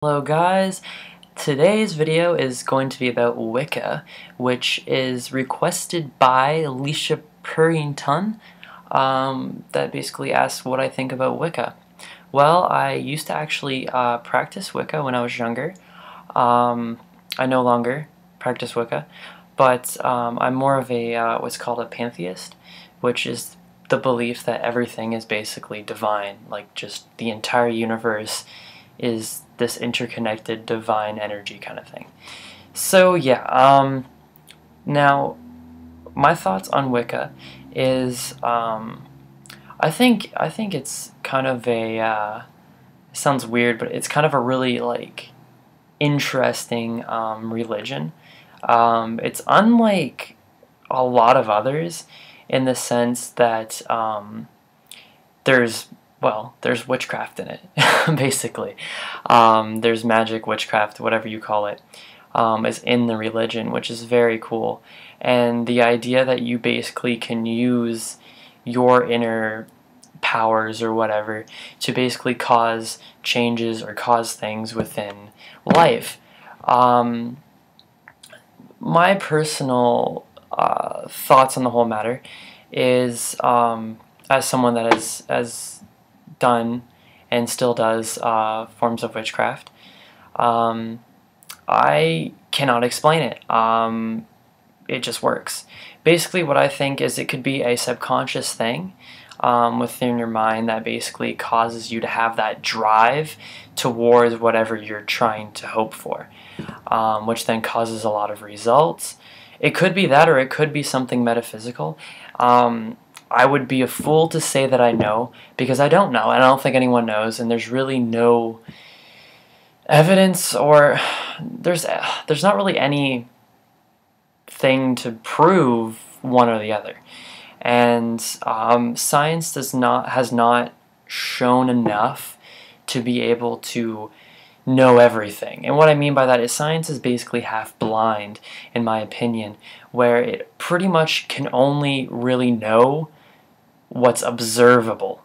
Hello guys, today's video is going to be about Wicca, which is requested by Alicia Purrington, that basically asks what I think about Wicca. Well, I used to actually practice Wicca when I was younger. I no longer practice Wicca, but I'm more of a what's called a pantheist, which is the belief that everything is basically divine, like just the entire universe is this interconnected divine energy kind of thing. So yeah, now my thoughts on Wicca is I think it's kind of a it sounds weird, but it's kind of a really like interesting religion. It's unlike a lot of others in the sense that there's witchcraft in it, basically. There's magic, witchcraft, whatever you call it, is in the religion, which is very cool. And the idea that you basically can use your inner powers or whatever to basically cause changes or cause things within life. My personal thoughts on the whole matter is, as someone that has done and still does forms of witchcraft, I cannot explain it. It just works. Basically what I think is it could be a subconscious thing within your mind that basically causes you to have that drive towards whatever you're trying to hope for, which then causes a lot of results. It could be that, or it could be something metaphysical. I would be a fool to say that I know, because I don't know, and I don't think anyone knows, and there's really no evidence, or there's not really any thing to prove one or the other. And science has not shown enough to be able to know everything. And what I mean by that is science is basically half blind, in my opinion, where it pretty much can only really know what's observable.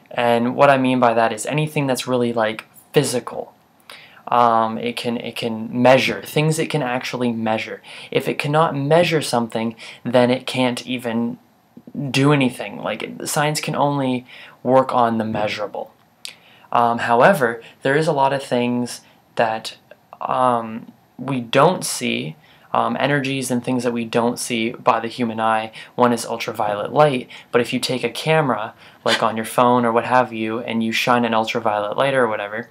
And what I mean by that is anything that's really like physical. It can measure things. It can actually measure. If it cannot measure something, then it can't even do anything. Like, science can only work on the measurable. However, there is a lot of things that we don't see, energies and things that we don't see by the human eye. One is ultraviolet light, but if you take a camera, like on your phone or what have you, and you shine an ultraviolet light or whatever,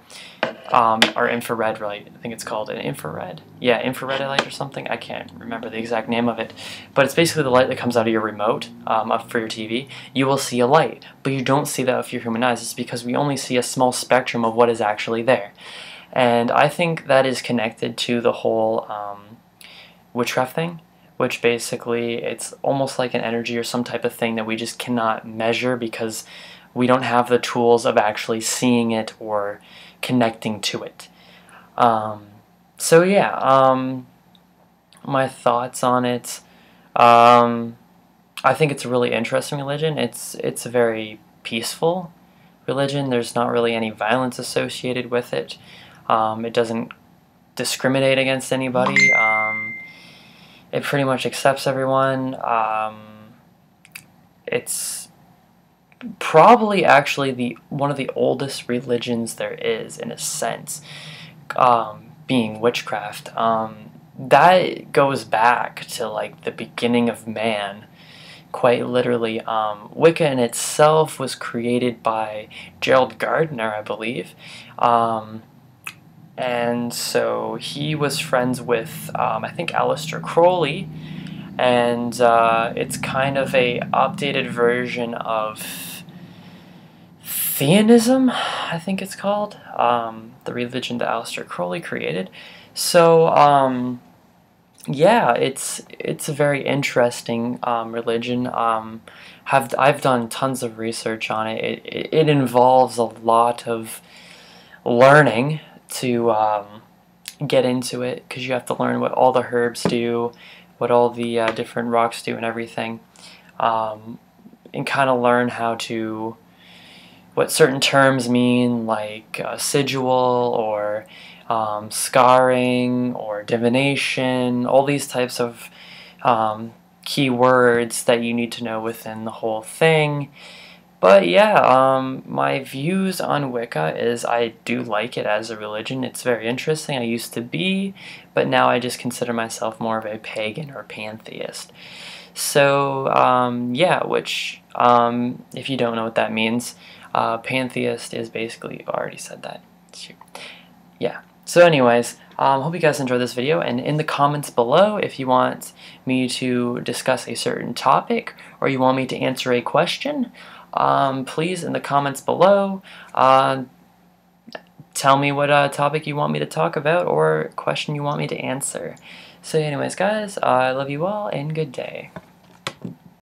or infrared light, I think it's called an infrared. Yeah, infrared light or something. I can't remember the exact name of it. But it's basically the light that comes out of your remote up for your TV. You will see a light, but you don't see that with your human eyes. It's because we only see a small spectrum of what is actually there. And I think that is connected to the whole witchcraft thing, which basically it's almost like an energy or some type of thing that we just cannot measure because we don't have the tools of actually seeing it or connecting to it. So yeah, my thoughts on it. I think it's a really interesting religion. It's a very peaceful religion. There's not really any violence associated with it. It doesn't discriminate against anybody. It pretty much accepts everyone. It's probably actually one of the oldest religions there is, in a sense, being witchcraft. That goes back to like the beginning of man, quite literally. Wicca in itself was created by Gerald Gardner, I believe. And so he was friends with, I think, Aleister Crowley, and it's kind of a updated version of theism, I think it's called, the religion that Aleister Crowley created. So yeah, it's a very interesting religion. I've done tons of research on it. It involves a lot of learning to get into it, because you have to learn what all the herbs do, what all the different rocks do and everything, and kind of learn how to what certain terms mean, like sigil or scarring or divination, all these types of keywords that you need to know within the whole thing. But yeah, my views on Wicca is I do like it as a religion. It's very interesting. I used to be, but now I just consider myself more of a pagan or pantheist. So, yeah, which, if you don't know what that means, pantheist is basically, I already said that. Shoot. Yeah. So anyways, hope you guys enjoyed this video, and in the comments below, if you want me to discuss a certain topic, or you want me to answer a question, please, in the comments below, tell me what topic you want me to talk about, or question you want me to answer. So anyways, guys, I love you all, and good day.